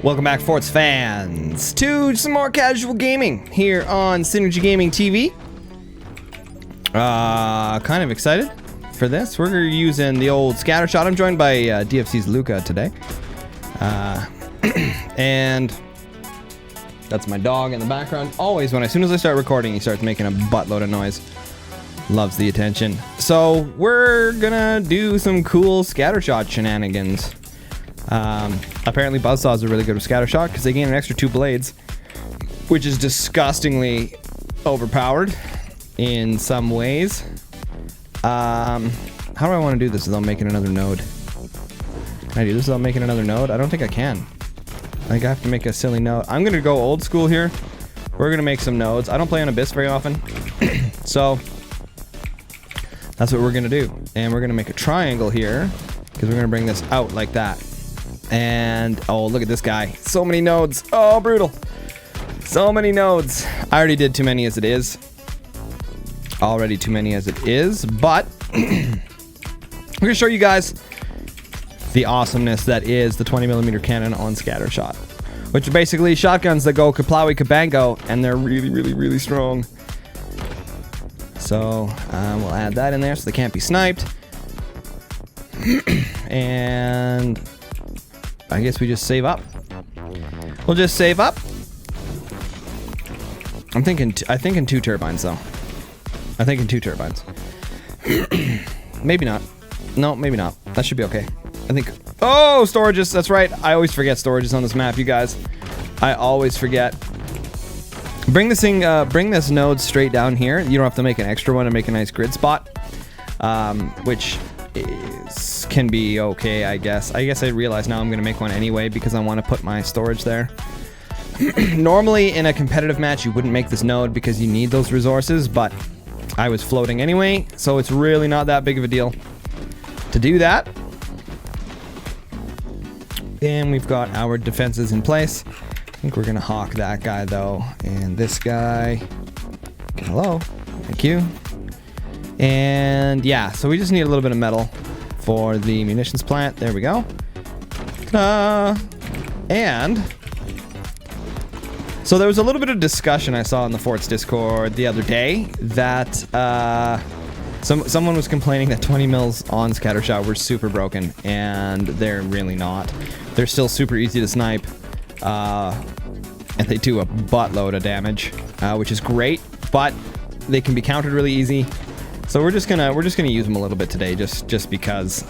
Welcome back, Forts fans, to some more casual gaming here on SynergyGamingTV. Kind of excited for this. We're using the old scattershot. I'm joined by DFC's Luca today. And that's my dog in the background. Always, as soon as I start recording, he starts making a buttload of noise. Loves the attention. So we're gonna do some cool scattershot shenanigans. Apparently buzzsaws are really good with scattershot because they gain an extra 2 blades, which is disgustingly overpowered in some ways. How do I want to do this without making another node? Can I do this without making another node? I don't think I can. I think I have to make a silly node. I'm gonna go old school here. We're gonna make some nodes. I don't play on Abyss very often, so that's what we're gonna do. And we're gonna make a triangle here because we're gonna bring this out like that. And oh, look at this guy. So many nodes. Oh, brutal. So many nodes. I already did too many as it is. Already too many as it is. But we're gonna show you guys the awesomeness that is the 20mm cannon on scattershot, which are basically shotguns that go kaplawi kabango, and they're really, really, really strong. So we'll add that in there so they can't be sniped. And I guess we just save up. We'll just save up. I think in 2 turbines though. I think in 2 turbines. Maybe not. No, maybe not. That should be okay. I think. Oh, storages. That's right. I always forget storages on this map, you guys. I always forget. Bring this thing. Bring this node straight down here. You don't have to make an extra one and make a nice grid spot, which can be okay, I guess. I realize now I'm gonna make one anyway because I want to put my storage there. Normally in a competitive match you wouldn't make this node because you need those resources, but I was floating anyway, so it's really not that big of a deal to do that. And we've got our defenses in place. I think we're gonna hawk that guy though, and this guy. Hello, thank you. And yeah, so we just need a little bit of metal for the munitions plant. There we go. And so there was a little bit of discussion I saw in the Forts Discord the other day that someone was complaining that 20 mils on scattershot were super broken, and they're really not. They're still super easy to snipe, and they do a buttload of damage, which is great, but they can be countered really easy. So we're just gonna use them a little bit today, just because.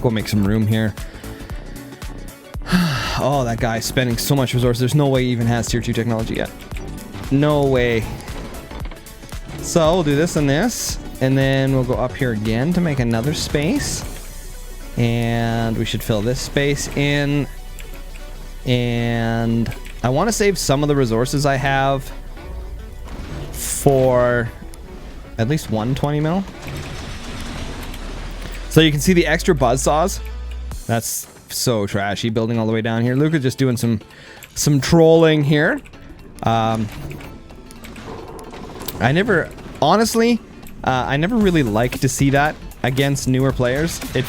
We'll make some room here. Oh, that guy's spending so much resources. There's no way he even has tier 2 technology yet. No way. So we'll do this and this, and then we'll go up here again to make another space, and we should fill this space in. And I want to save some of the resources I have for at least 120 mil. So you can see the extra buzzsaws. That's so trashy, building all the way down here. Luca's just doing some trolling here. I never really like to see that against newer players. I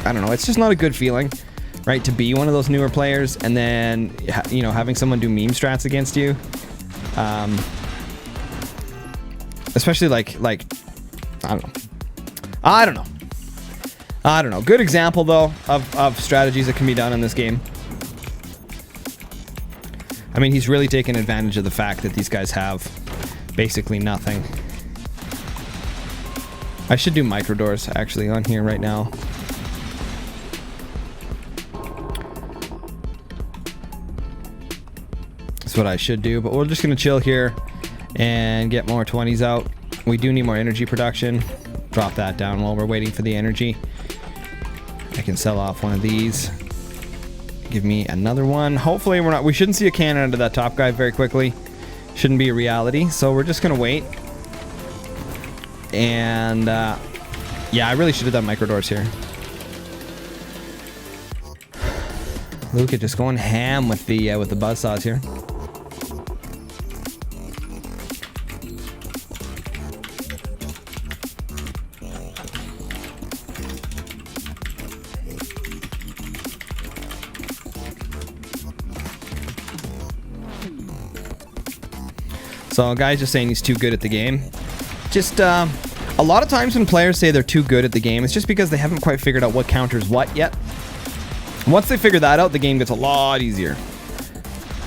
don't know, it's just not a good feeling, right, to be one of those newer players and then having someone do meme strats against you. Especially like I don't know. Good example though of strategies that can be done in this game. I mean, he's really taken advantage of the fact that these guys have basically nothing. I should do micro doors actually on here right now. That's what I should do, but we're just gonna chill here and get more 20s out. We do need more energy production. Drop that down while we're waiting for the energy. I can sell off one of these. Give me another one. Hopefully we shouldn't see a cannon under that top guy very quickly. Shouldn't be a reality. So we're just gonna wait. And yeah, I really should have done micro doors here. Luca just going ham with the buzzsaws here. So a guy's just saying he's too good at the game. Just a lot of times when players say they're too good at the game, it's just because they haven't quite figured out what counters what yet. Once they figure that out, the game gets a lot easier.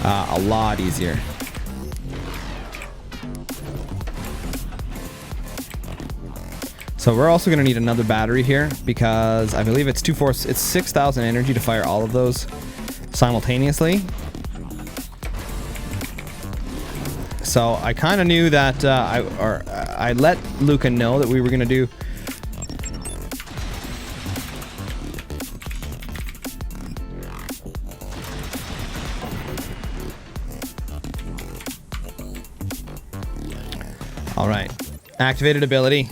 A lot easier. So we're also going to need another battery here because I believe it's 6,000 energy to fire all of those simultaneously. So I kind of knew that I let Luca know that we were going to do. All right, activated ability.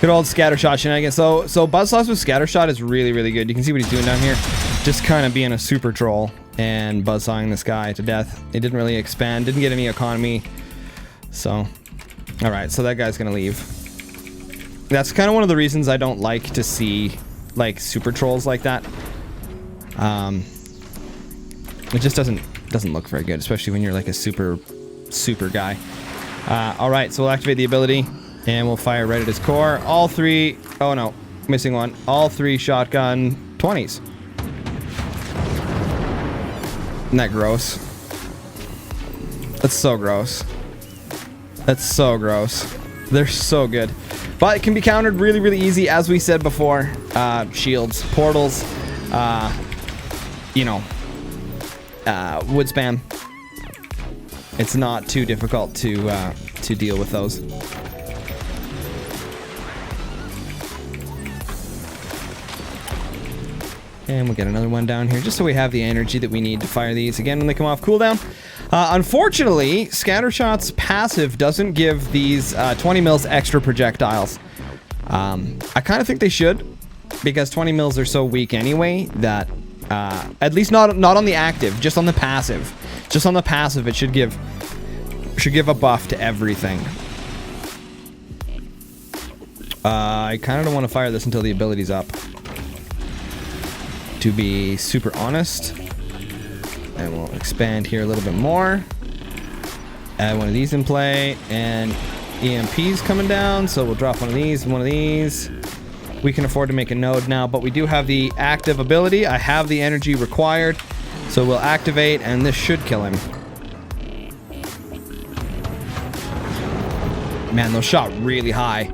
Good old scattershot shenanigans. So Buzzsaws with scattershot is really, really good. You can see what he's doing down here. Just kind of being a super troll and buzzsawing this guy to death. It didn't really expand, didn't get any economy. So, all right, so that guy's gonna leave. That's kind of one of the reasons I don't like to see like super trolls like that. It just doesn't look very good, especially when you're like a super guy. All right, so we'll activate the ability. And we'll fire right at his core. All three... Oh, no. Missing one. All three shotgun 20s. Isn't that gross? That's so gross. That's so gross. They're so good. But it can be countered really, really easy, as we said before. Shields, portals, you know, wood spam. It's not too difficult to deal with those. And we'll get another one down here, just so we have the energy that we need to fire these again when they come off cooldown. Unfortunately, Scattershot's passive doesn't give these 20 mils extra projectiles. I kind of think they should, because 20 mils are so weak anyway that, at least not on the active, just on the passive. Just on the passive, it should give a buff to everything. I kind of don't want to fire this until the ability's up, to be super honest. And we'll expand here a little bit more. Add one of these in play, and EMP's coming down, so we'll drop one of these and one of these. We can afford to make a node now, but we do have the active ability. I have the energy required, so we'll activate, and this should kill him. Man, those shot really high.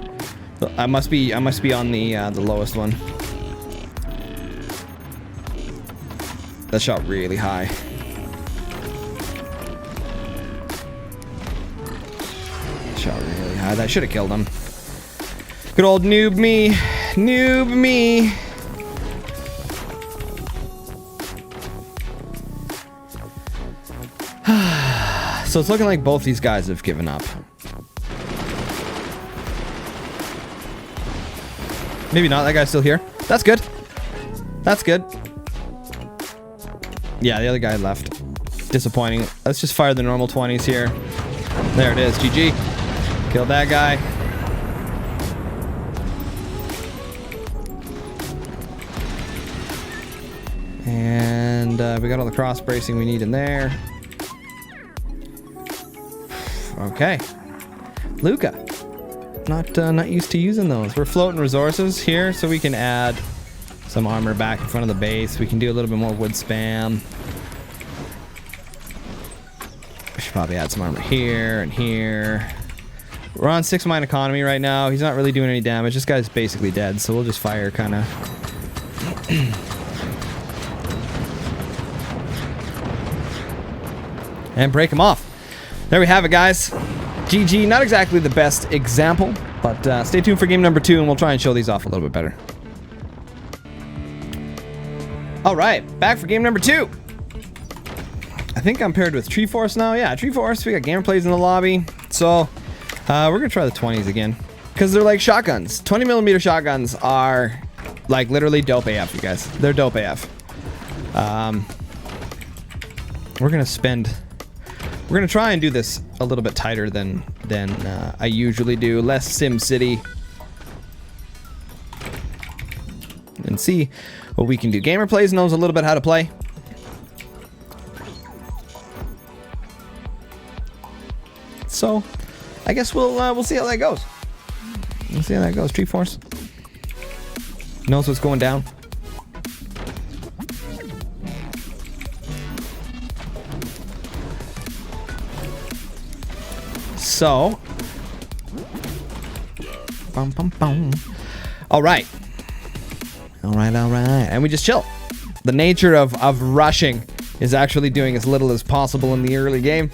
I must be on the lowest one. That shot really high. Shot really high. That should have killed him. Good old noob me. Noob me. So it's looking like both these guys have given up. Maybe not. That guy's still here. That's good. That's good. Yeah, the other guy left. Disappointing. Let's just fire the normal 20s here. There it is. GG. Killed that guy. And we got all the cross bracing we need in there. Okay. Luca. Not used to using those. We're floating resources here, so we can add some armor back in front of the base. We can do a little bit more wood spam. We should probably add some armor here and here. We're on 6 mine economy right now. He's not really doing any damage. This guy's basically dead, so we'll just fire kind of. And break him off. There we have it, guys. GG. Not exactly the best example, but stay tuned for game number 2, and we'll try and show these off a little bit better. All right, back for game number 2. I think I'm paired with Tree Force now. Yeah, Tree Force. We got gamer plays in the lobby. So we're gonna try the 20s again, because they're like shotguns. 20mm shotguns are like literally dope AF, you guys. They're dope AF. We're gonna try and do this a little bit tighter than I usually do. Less Sim City. And see what we can do. Gamer Plays knows a little bit how to play. So I guess we'll see how that goes. We'll see how that goes. Tree Force knows what's going down. So, bum, bum, bum. All right. And we just chill. The nature of rushing is actually doing as little as possible in the early game.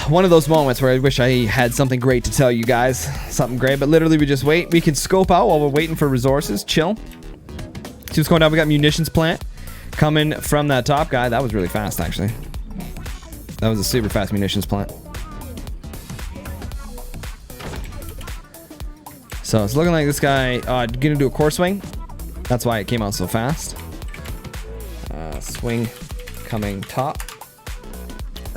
One of those moments where I wish I had something great to tell you guys. Something great, but literally we just wait. We can scope out while we're waiting for resources. Chill. See what's going on. We got munitions plant coming from that top guy. That was really fast, actually. That was a super fast munitions plant. So it's looking like this guy gonna do a core swing. That's why it came out so fast. Swing coming top.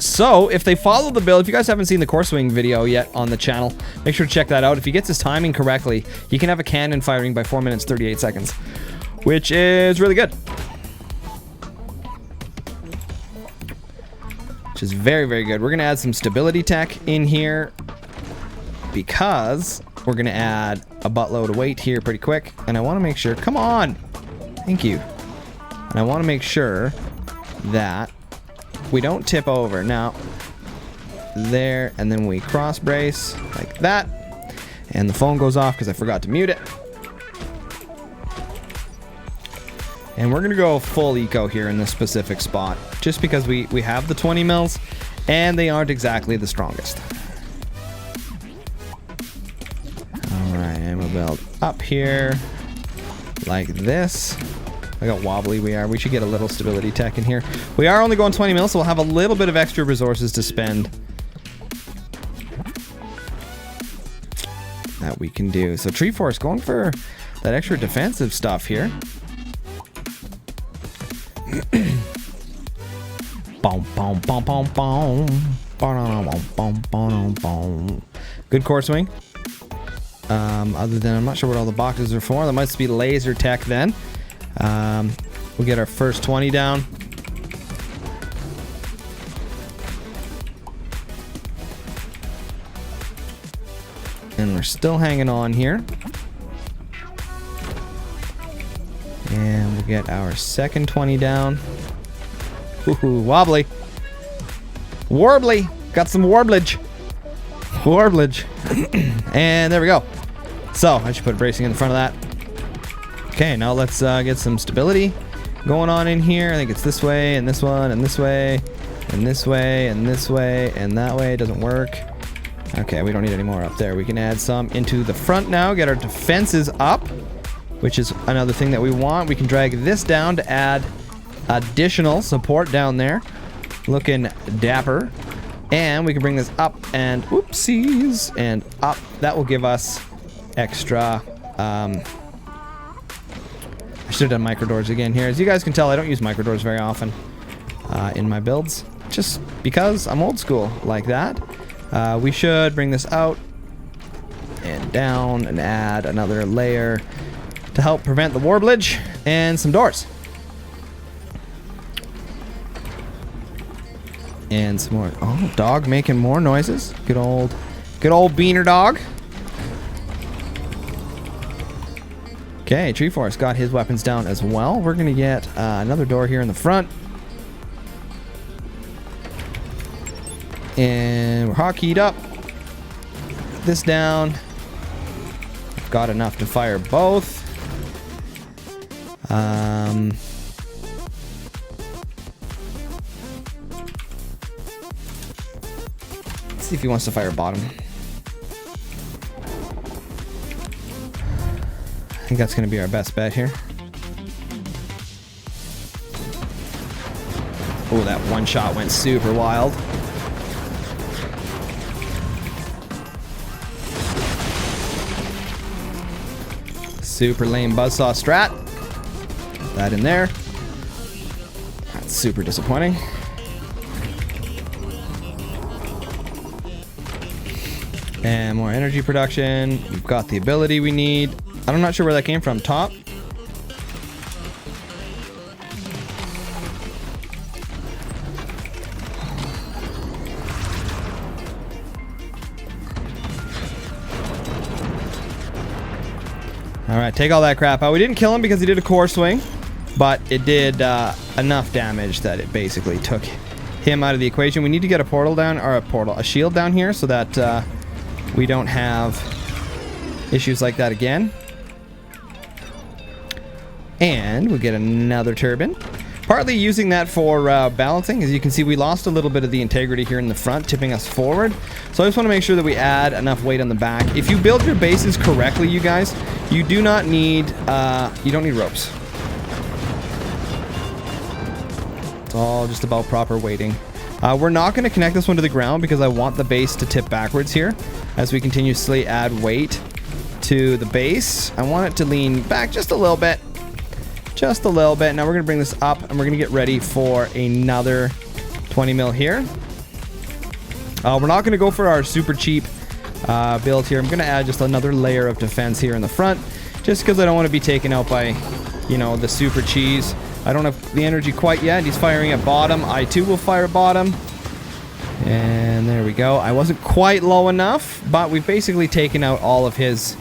So if they follow the build, if you guys haven't seen the core swing video yet on the channel, make sure to check that out. If he gets his timing correctly, he can have a cannon firing by 4 minutes 38 seconds, which is really good. Which is very, very good. We're gonna add some stability tech in here because we're gonna add a buttload of weight here pretty quick, and I want to make sure, come on, thank you, and I want to make sure that we don't tip over. Now there, and then we cross brace like that, and the phone goes off because I forgot to mute it. And we're gonna go full eco here in this specific spot, just because we have the 20 mils and they aren't exactly the strongest. And we'll build up here like this. Look how wobbly we are. We should get a little stability tech in here. We are only going 20 mil, so we'll have a little bit of extra resources to spend that we can do. So Tree Force going for that extra defensive stuff here. Boom, boom, boom, boom, boom. Good core swing. Other than I'm not sure what all the boxes are for. That must be laser tech then. We'll get our first 20 down. And we're still hanging on here. And we'll get our second 20 down. Ooh, wobbly. Warbly. Got some warblage. Warblage. And there we go. So I should put bracing in the front of that. Okay, now let's get some stability going on in here. I think it's this way and this one and this way and this way and this way and that way. It doesn't work. Okay, we don't need any more up there. We can add some into the front now, get our defenses up, which is another thing that we want. We can drag this down to add additional support down there. Looking dapper. And we can bring this up and whoopsies and up. That will give us extra. I should have done micro doors again here. As you guys can tell, I don't use micro doors very often in my builds, just because I'm old school like that. We should bring this out and down and add another layer to help prevent the warblage and some doors. And some more. Oh, dog making more noises. Good old beaner dog. Okay, Tree Force got his weapons down as well. We're gonna get another door here in the front. And we're hotkeeyed up. This down. Got enough to fire both. Let's see if he wants to fire bottom. I think that's going to be our best bet here. Oh, that one shot went super wild. Super lame buzzsaw strat. Put that in there. That's super disappointing. And more energy production. We've got the ability we need. I'm not sure where that came from. Top. All right, take all that crap out. We didn't kill him because he did a core swing, but it did enough damage that it basically took him out of the equation. We need to get a portal down, or a shield down here, so that we don't have issues like that again. And we get another turbine. Partly using that for balancing. As you can see, we lost a little bit of the integrity here in the front, tipping us forward. So I just want to make sure that we add enough weight on the back. If you build your bases correctly, you guys, you do not need, you don't need ropes. It's all just about proper weighting. We're not going to connect this one to the ground because I want the base to tip backwards here as we continuously add weight to the base. I want it to lean back just a little bit. Just a little bit. Now we're going to bring this up and we're going to get ready for another 20 mil here. We're not going to go for our super cheap build here. I'm going to add just another layer of defense here in the front, just because I don't want to be taken out by, you know, the super cheese. I don't have the energy quite yet. He's firing at bottom. I too will fire at bottom. And there we go. I wasn't quite low enough, but we've basically taken out all of his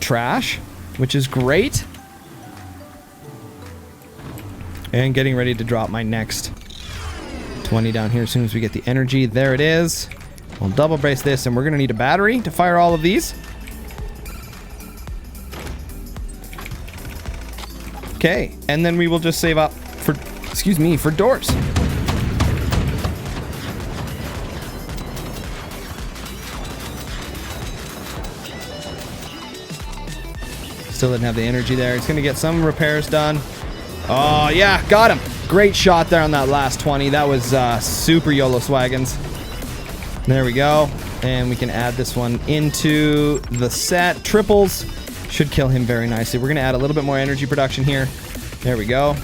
trash, which is great. And getting ready to drop my next 20 down here as soon as we get the energy. There it is. We'll double brace this, and we're going to need a battery to fire all of these. Okay, and then we will just save up for, excuse me, for doors. Still didn't have the energy there. It's going to get some repairs done. Oh, yeah, got him. Great shot there on that last 20. That was super YOLO Swaggins. There we go. And we can add this one into the set. Triples should kill him very nicely. We're going to add a little bit more energy production here. There we go.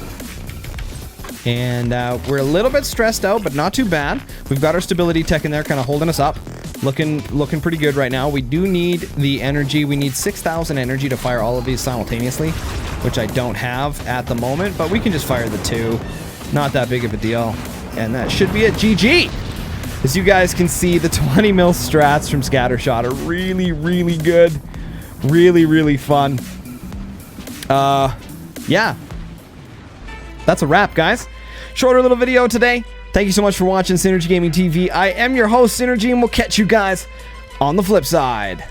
And we're a little bit stressed out, but not too bad. We've got our stability tech in there kind of holding us up. Looking pretty good right now. We do need the energy. We need 6,000 energy to fire all of these simultaneously, which I don't have at the moment, but we can just fire the two. Not that big of a deal. And that should be it. GG! As you guys can see, the 20 mil strats from scattershot are really, really good. Really, really fun. Yeah. That's a wrap, guys. Shorter little video today. Thank you so much for watching Synergy Gaming TV. I am your host, Synergy, and we'll catch you guys on the flip side.